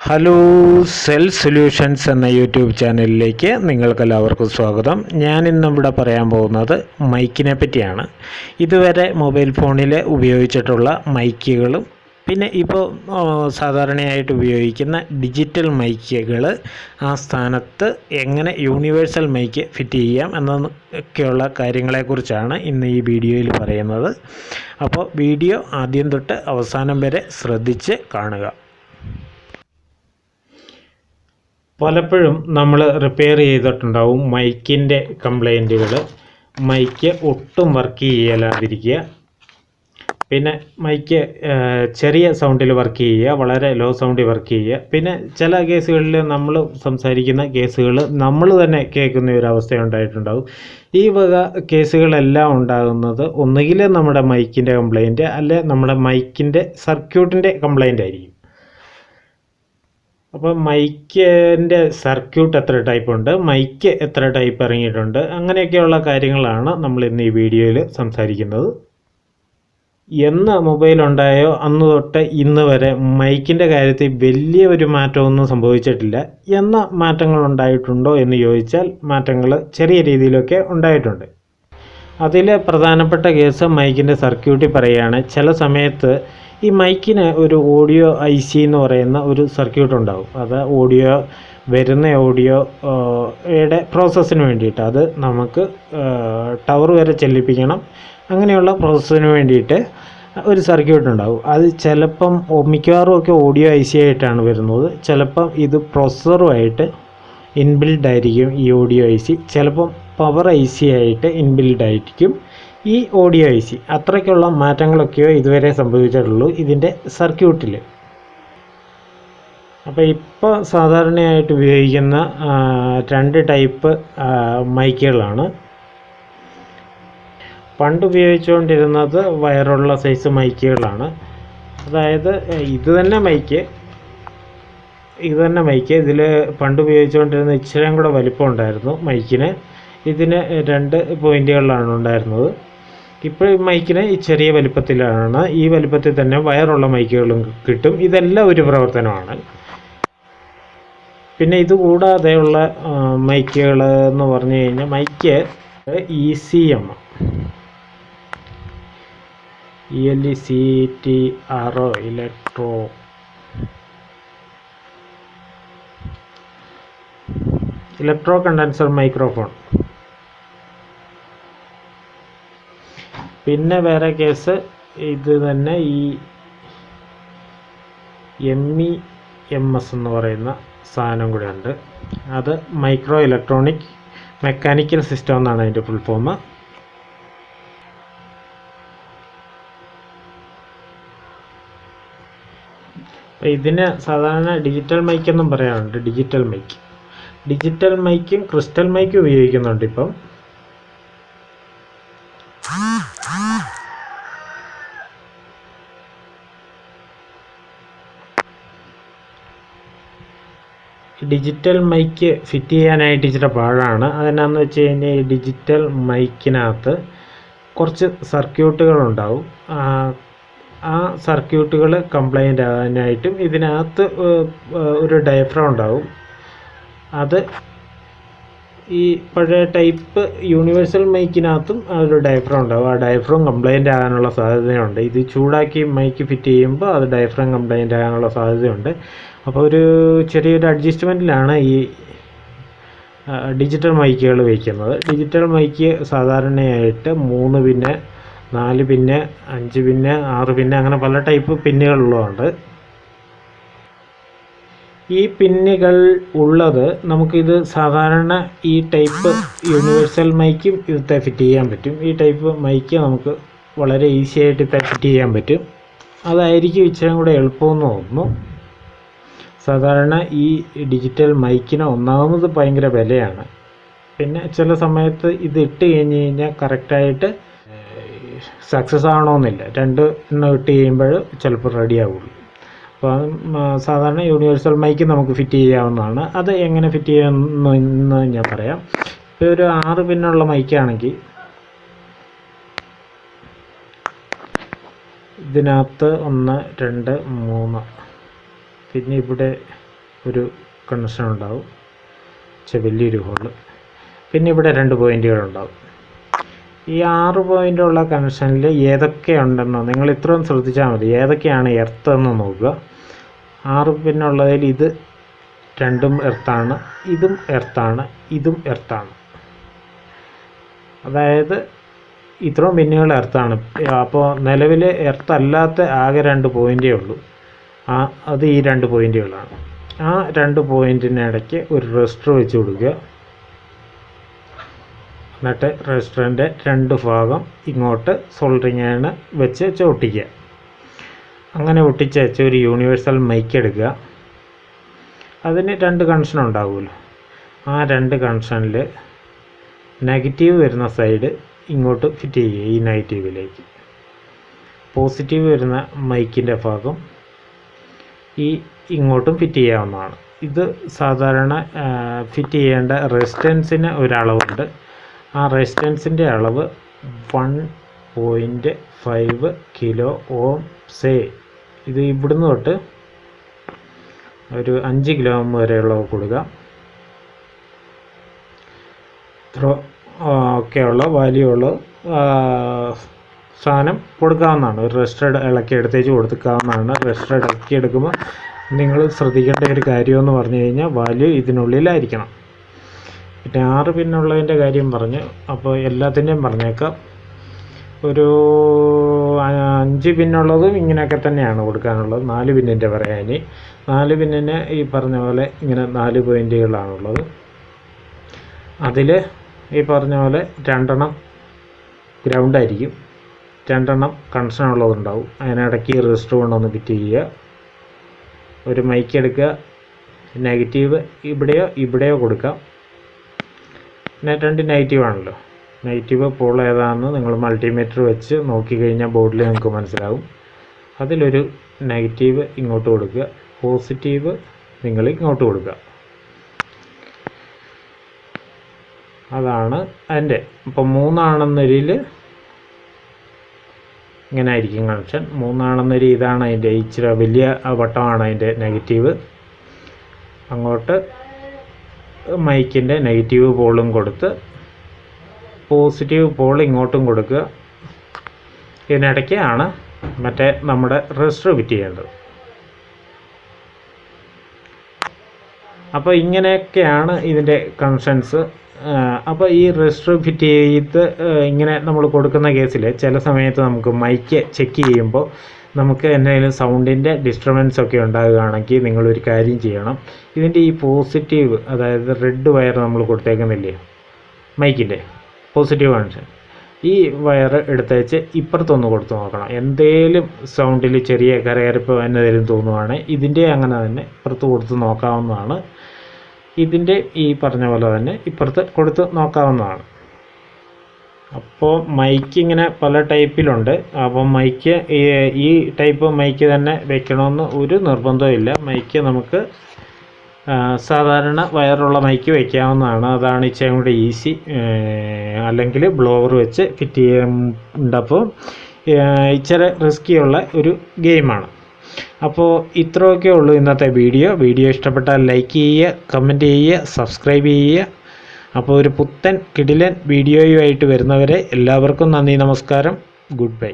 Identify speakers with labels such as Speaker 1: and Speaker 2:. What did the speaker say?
Speaker 1: Hello cell solutions എന്ന YouTube ചാനലിലേക്ക് നിങ്ങൾക്കെല്ലാവർക്കും സ്വാഗതം. ഞാൻ ഇന്നിവിടെ പറയാൻ പോകുന്നത് മൈക്കിനെ പറ്റിയാണ്. ഇതുവരെ മൊബൈൽ ഫോണിൽ ഉപയോഗിച്ചിട്ടുള്ള മൈക്കുകളും പിന്നെ ഇപ്പോൾ സാധാരണയായിട്ട് ഉപയോഗിക്കുന്ന ഡിജിറ്റൽ മൈക്കുകൾ ആ സ്ഥാനത്ത് എങ്ങനെ യൂണിവേഴ്സൽ മൈക്ക് ഫിറ്റ് ചെയ്യാം എന്നൊക്കെയുള്ള കാര്യങ്ങളെക്കുറിച്ചാണ് ഇന്ന് ഈ വീഡിയോയിൽ പറയുന്നത്. അപ്പോൾ വീഡിയോ ആദ്യം തൊട്ട് അവസാനം വരെ ശ്രദ്ധിച്ച് കാണുക. പലപ്പോഴും നമ്മൾ റിപ്പയർ ചെയ്തിട്ടുണ്ടാവും മൈക്കിൻ്റെ കംപ്ലൈൻറ്റുകൾ. മൈക്ക് ഒട്ടും വർക്ക് ചെയ്യലാതിരിക്കുക, പിന്നെ മൈക്ക് ചെറിയ സൗണ്ടിൽ വർക്ക് ചെയ്യുക, വളരെ ലോ സൗണ്ടിൽ വർക്ക് ചെയ്യുക. പിന്നെ ചില കേസുകളിൽ നമ്മൾ സംസാരിക്കുന്ന കേസുകൾ നമ്മൾ തന്നെ കേൾക്കുന്ന ഒരു അവസ്ഥ ഉണ്ടായിട്ടുണ്ടാവും. ഈ വക കേസുകളെല്ലാം ഉണ്ടാകുന്നത് ഒന്നുകിൽ നമ്മുടെ മൈക്കിൻ്റെ കംപ്ലൈൻറ്റ് അല്ലെ നമ്മുടെ മൈക്കിൻ്റെ സർക്യൂട്ടിൻ്റെ കംപ്ലൈൻ്റ് ആയിരിക്കും. അപ്പോൾ മൈക്കിൻ്റെ സർക്യൂട്ട് എത്ര ടൈപ്പ് ഉണ്ട്, മൈക്ക് എത്ര ടൈപ്പ് ഇറങ്ങിയിട്ടുണ്ട്, അങ്ങനെയൊക്കെയുള്ള കാര്യങ്ങളാണ് നമ്മൾ ഇന്ന് ഈ വീഡിയോയിൽ സംസാരിക്കുന്നത്. എന്ന് മൊബൈൽ ഉണ്ടായോ അന്ന് തൊട്ട് ഇന്ന് വരെ മൈക്കിൻ്റെ കാര്യത്തിൽ വലിയ ഒരു മാറ്റമൊന്നും സംഭവിച്ചിട്ടില്ല. എന്ന മാറ്റങ്ങൾ ഉണ്ടായിട്ടുണ്ടോ എന്ന് ചോദിച്ചാൽ മാറ്റങ്ങൾ ചെറിയ രീതിയിലൊക്കെ ഉണ്ടായിട്ടുണ്ട്. അതിൽ പ്രധാനപ്പെട്ട കേസ് മൈക്കിൻ്റെ സർക്യൂട്ടിൽ പറയുകയാണ്. ചില സമയത്ത് ഈ മൈക്കിന് ഒരു ഓഡിയോ IC എന്ന് പറയുന്ന ഒരു സർക്യൂട്ട് ഉണ്ടാവും. അത് വരുന്ന ഓഡിയോയുടെ പ്രോസസ്സിന് വേണ്ടിയിട്ട്, അത് നമുക്ക് ടവർ വരെ ചെല്ലിപ്പിക്കണം, അങ്ങനെയുള്ള പ്രോസസ്സിന് വേണ്ടിയിട്ട് ഒരു സർക്യൂട്ട് ഉണ്ടാവും. അത് ചിലപ്പം മിക്കവാറും ഒക്കെ ഓഡിയോ IC ആയിട്ടാണ് വരുന്നത്. ചിലപ്പം ഇത് പ്രോസസ്സറുമായിട്ട് ഇൻബിൽഡ് ആയിരിക്കും ഈ ഓഡിയോ IC. ചിലപ്പം പവർ IC ആയിട്ട് ഇൻബിൽഡ് ആയിരിക്കും ഈ ഓഡിയോ IC. അത്രയ്ക്കുള്ള മാറ്റങ്ങളൊക്കെയോ ഇതുവരെ സംഭവിച്ചിട്ടുള്ളൂ ഇതിൻ്റെ സർക്യൂട്ടിൽ. അപ്പോൾ ഇപ്പോൾ സാധാരണയായിട്ട് ഉപയോഗിക്കുന്ന രണ്ട് ടൈപ്പ് മൈക്കുകളാണ്. പണ്ട് ഉപയോഗിച്ചുകൊണ്ടിരുന്നത് വയറുള്ള സൈസ് മൈക്കുകളാണ്. അതായത് ഇത് തന്നെ മൈക്ക് ഇതിൽ പണ്ട് ഉപയോഗിച്ചുകൊണ്ടിരുന്ന ഇച്ചിരിയും കൂടെ വലിപ്പം ഉണ്ടായിരുന്നു മൈക്കിന്. ഇതിന് 2 പോയിൻറ്റുകളിലാണ് ഉണ്ടായിരുന്നത്. ഇപ്പോൾ ഈ മൈക്കിന് ഈ ചെറിയ വലിപ്പത്തിലാണ്. ഈ വലിപ്പത്തിൽ തന്നെ വയറുള്ള മൈക്കുകളും കിട്ടും. ഇതെല്ലാം ഒരു പ്രവർത്തനമാണ്. പിന്നെ ഇതുകൂടാതെയുള്ള മൈക്കുകൾ എന്ന് പറഞ്ഞു കഴിഞ്ഞാൽ mic ECM ELECTRO electro condenser microphone. പിന്നെ വേറെ കേസ് ഇത് തന്നെ ഈ MEMS എന്ന് പറയുന്ന സാധനം കൂടെ ഉണ്ട്. അത് മൈക്രോ ഇലക്ട്രോണിക് മെക്കാനിക്കൽ സിസ്റ്റം എന്നാണ് അതിൻ്റെ ഫുൾ ഫോം. ഇതിന് സാധാരണ ഡിജിറ്റൽ മൈക്ക് എന്നും പറയാറുണ്ട്. ഡിജിറ്റൽ മൈക്കും ക്രിസ്റ്റൽ മൈക്കും ഉപയോഗിക്കുന്നുണ്ട് ഇപ്പം. ഡിജിറ്റൽ മൈക്ക് ഫിറ്റ് ചെയ്യാനായിട്ട് ഇച്ചിരി പാടാണ്. അതെന്നാന്ന് വെച്ച് കഴിഞ്ഞാൽ ഈ ഡിജിറ്റൽ മൈക്കിനകത്ത് കുറച്ച് സർക്യൂട്ടുകളുണ്ടാവും. ആ സർക്യൂട്ടുകൾ കംപ്ലൈൻ്റ് ആകാനായിട്ടും ഇതിനകത്ത് ഒരു ഡയഫ്രം ഉണ്ടാവും. അത് ഈ പഴയ ടൈപ്പ് യൂണിവേഴ്സൽ മൈക്കിനകത്തും ഒരു ഡയഫ്രം ഉണ്ടാവും. ആ ഡയഫ്രം കംപ്ലൈൻ്റ് ആകാനുള്ള സാധ്യതയുണ്ട്. ഇത് ചൂടാക്കി മൈക്ക് ഫിറ്റ് ചെയ്യുമ്പോൾ അത് ഡയഫ്രം കംപ്ലൈൻ്റ് ആകാനുള്ള സാധ്യതയുണ്ട്. അപ്പോൾ ഒരു ചെറിയൊരു അഡ്ജസ്റ്റ്മെൻറ്റിലാണ് ഈ ഡിജിറ്റൽ മൈക്കുകൾ വയ്ക്കുന്നത്. ഡിജിറ്റൽ മൈക്ക് സാധാരണയായിട്ട് 3 പിന്ന്, 4 പിന്ന്, 5 പിന്ന്, 6 പിന്ന്, അങ്ങനെ പല ടൈപ്പ് പിന്നുകളുള്ളതുണ്ട്. ഈ പിന്നുകൾ ഉള്ളത് നമുക്കിത് സാധാരണ ഈ ടൈപ്പ് യൂണിവേഴ്സൽ മൈക്കും ഇത് ഫിറ്റ് ചെയ്യാൻ പറ്റും. ഈ ടൈപ്പ് മൈക്ക് നമുക്ക് വളരെ ഈസി ആയിട്ട് ഇത് ഫിറ്റ് ചെയ്യാൻ പറ്റും. അതായിരിക്കും ഇച്ചിരി കൂടെ എളുപ്പമെന്ന് തോന്നുന്നു. സാധാരണ ഈ ഡിജിറ്റൽ മൈക്കിന് ഒന്നാമത് ഭയങ്കര വിലയാണ്. പിന്നെ ചില സമയത്ത് ഇത് ഇട്ട് കഴിഞ്ഞ് കഴിഞ്ഞാൽ കറക്റ്റായിട്ട് സക്സസ് ആവണമെന്നില്ല. 2 എണ്ണം ഇട്ട് കഴിയുമ്പോൾ ചിലപ്പോൾ റെഡി ആവുള്ളൂ. അപ്പോൾ സാധാരണ യൂണിവേഴ്സൽ മൈക്ക് നമുക്ക് ഫിറ്റ് ചെയ്യാവുന്നതാണ്. അത് എങ്ങനെ ഫിറ്റ് ചെയ്യാമെന്ന് ഞാൻ പറയാം. ഇപ്പോൾ ഒരു 6 പിന്നുള്ള മൈക്കാണെങ്കിൽ ഇതിനകത്ത് 1, 2, 3 പിന്നെ ഇവിടെ ഒരു കണക്ഷൻ ഉണ്ടാവും, വലിയൊരു ഹോള്. പിന്നെ ഇവിടെ 2 പോയിൻറ്റുകളുണ്ടാവും. ഈ 6 പോയിൻ്റുള്ള കണക്ഷനിൽ ഏതൊക്കെയുണ്ടെന്നോ നിങ്ങൾ ഇത്രയും ശ്രദ്ധിച്ചാൽ മതി. ഏതൊക്കെയാണ് എർത്ത് എന്ന് നോക്കുക. 6 പിന്നുള്ളതിൽ ഇത് 2ഉം എർത്താണ്, ഇതും എർത്താണ്, ഇതും എർത്താണ്. അതായത് ഇത്രയും പിന്നുകൾ എർത്താണ്. അപ്പോൾ നിലവിൽ എർത്തല്ലാത്ത ആകെ 2 പോയിൻ്റേ ഉള്ളൂ. അത് ഈ 2 പോയിൻറ്റുകളാണ്. ആ 2 പോയിൻറ്റിനിടയ്ക്ക് ഒരു റെസിസ്റ്റർ വെച്ച് കൊടുക്കുക. എന്നിട്ട് റെസിസ്റ്ററിൻ്റെ 2 ഭാഗം ഇങ്ങോട്ട് സോൾഡറിങ് അയൺ വെച്ച് ഒട്ടിക്കുക. അങ്ങനെ ഒട്ടിച്ച് വെച്ച് ഒരു യൂണിവേഴ്സൽ മൈക്ക് എടുക്കുക. അതിന് 2 കണക്ഷൻ ഉണ്ടാകുമല്ലോ. ആ 2 കണക്ഷനിൽ നെഗറ്റീവ് വരുന്ന സൈഡ് ഇങ്ങോട്ട് ഫിറ്റ് ചെയ്യുക, ഈ നെഗറ്റീവിലേക്ക്. പോസിറ്റീവ് വരുന്ന മൈക്കിൻ്റെ ഭാഗം ഇങ്ങോട്ടും ഫിറ്റ് ചെയ്യാവുന്നതാണ്. ഇത് സാധാരണ ഫിറ്റ് ചെയ്യേണ്ട റെസിസ്റ്റൻസിന് ഒരളവുണ്ട്. ആ റെസിസ്റ്റൻസിൻ്റെ അളവ് 1.5 കിലോ ഓംസേ. ഇത് ഇവിടുന്ന് തൊട്ട് ഒരു 5 കിലോ ഓം വരെയുള്ള കൊടുക്കുക. ഇത്ര ഒക്കെയുള്ള വാല്യൂ ഉള്ള സാധനം കൊടുക്കാവുന്നതാണ്. ഒരു റെസിസ്റ്റർ ഇളക്കി എടുത്തേച്ച് കൊടുക്കാവുന്നതാണ്. റെസിസ്റ്റർ ഇളക്കി എടുക്കുമ്പോൾ നിങ്ങൾ ശ്രദ്ധിക്കേണ്ട ഒരു കാര്യമെന്ന് പറഞ്ഞു കഴിഞ്ഞാൽ വാല്യൂ ഇതിനുള്ളിലായിരിക്കണം. പിന്നെ 6 പിന്നുള്ളതിൻ്റെ കാര്യം പറഞ്ഞു. അപ്പോൾ എല്ലാത്തിൻ്റെയും പറഞ്ഞേക്കാം. ഒരു 5 പിന്നുള്ളതും ഇങ്ങനെയൊക്കെ തന്നെയാണ് കൊടുക്കാനുള്ളത്. 4 പിന്നിൻ്റെ പറയാൻ. 4 പിന്നിന് ഈ പറഞ്ഞ പോലെ ഇങ്ങനെ 4 പോയിൻറ്റുകളാണുള്ളത്. അതിൽ ഈ പറഞ്ഞ പോലെ 2 ഗ്രൗണ്ടായിരിക്കും, 2 കണക്ഷൻ ഉള്ളതുണ്ടാവും. അതിനിടയ്ക്ക് റെസിസ്റ്റർ കൊണ്ടൊന്ന് ഫിറ്റ് ചെയ്യുക. ഒരു മൈക്ക് എടുക്കുക. നെഗറ്റീവ് ഇവിടെയോ കൊടുക്കാം. പിന്നെ 2 നെഗറ്റീവാണല്ലോ. നെഗറ്റീവ് പോൾ ഏതാണെന്ന് നിങ്ങൾ മൾട്ടിമീറ്റർ വെച്ച് നോക്കിക്കഴിഞ്ഞാൽ ബോർഡിൽ നിങ്ങൾക്ക് മനസ്സിലാവും. അതിലൊരു നെഗറ്റീവ് ഇങ്ങോട്ട് കൊടുക്കുക, പോസിറ്റീവ് നിങ്ങൾ ഇങ്ങോട്ട് കൊടുക്കുക. അതാണ് അതിൻ്റെ. ഇപ്പോൾ 3 ഇങ്ങനെ ആയിരിക്കും കണക്ഷൻ. 3 ഇതാണ് അതിൻ്റെ ഇച്ചിരി വലിയ വട്ടമാണ് അതിൻ്റെ നെഗറ്റീവ്. അങ്ങോട്ട് മൈക്കിൻ്റെ നെഗറ്റീവ് പോളും കൊടുത്ത് പോസിറ്റീവ് പോൾ ഇങ്ങോട്ടും കൊടുക്കുക. ഇതിനിടയ്ക്കാണ് മറ്റേ നമ്മുടെ റെസിസ്റ്റർ ഫിറ്റ് ചെയ്യേണ്ടത്. അപ്പോൾ ഇങ്ങനെയൊക്കെയാണ് ഇതിൻ്റെ കണക്ഷൻസ്. അപ്പോൾ ഈ റെസിസ്റ്റർ ഫിറ്റ് ചെയ്ത് ഇങ്ങനെ നമ്മൾ കൊടുക്കുന്ന കേസിൽ ചില സമയത്ത് നമുക്ക് മൈക്ക് ചെക്ക് ചെയ്യുമ്പോൾ നമുക്ക് എന്തെങ്കിലും സൗണ്ടിൻ്റെ ഡിസ്റ്റർബൻസ് ഒക്കെ ഉണ്ടാകുകയാണെങ്കിൽ നിങ്ങളൊരു കാര്യം ചെയ്യണം. ഇതിൻ്റെ ഈ പോസിറ്റീവ്, അതായത് റെഡ് വയർ നമ്മൾ കൊടുത്തേക്കുന്നില്ലേ മൈക്കിൻ്റെ പോസിറ്റീവ് കണക്ഷൻ, ഈ വയർ എടുത്തേച്ച് ഇപ്പുറത്തൊന്ന് കൊടുത്ത് നോക്കണം. എന്തേലും സൗണ്ടിൽ ചെറിയ കരകരപ്പ് എന്നതേലും തോന്നുവാണെങ്കിൽ ഇതിൻ്റെ അങ്ങനെ തന്നെ ഇപ്പുറത്ത് കൊടുത്ത് നോക്കാവുന്നതാണ്. ഇതിൻ്റെ ഈ പറഞ്ഞ പോലെ തന്നെ ഇപ്പുറത്ത് കൊടുത്ത് നോക്കാവുന്നതാണ്. അപ്പോൾ മൈക്ക് ഇങ്ങനെ പല ടൈപ്പിലുണ്ട്. അപ്പോൾ മൈക്ക് ഈ ടൈപ്പ് മൈക്ക് തന്നെ വെക്കണമെന്ന് ഒരു നിർബന്ധമില്ല. മൈക്ക് നമുക്ക് സാധാരണ വയറുള്ള മൈക്ക് വയ്ക്കാവുന്നതാണ്. അതാണ് ഇച്ചിരി കൂടെ ഈസി. അല്ലെങ്കിൽ ബ്ലോവർ വെച്ച് ഫിറ്റ് ചെയ്യുമ്പോൾ ഇച്ചിരി റിസ്ക്കിയുള്ള ഒരു ഗെയിമാണ്. അപ്പോൾ ഇത്രയൊക്കെ ഉള്ളൂ ഇന്നത്തെ വീഡിയോ ഇഷ്ടപ്പെട്ടാൽ ലൈക്ക് ചെയ്യുക, കമൻറ്റ് ചെയ്യുക, സബ്സ്ക്രൈബ് ചെയ്യുക. അപ്പോൾ ഒരു പുത്തൻ കിടിലൻ വീഡിയോയുമായിട്ട് വരുന്നവരെ എല്ലാവർക്കും നന്ദി, നമസ്കാരം, ഗുഡ് ബൈ.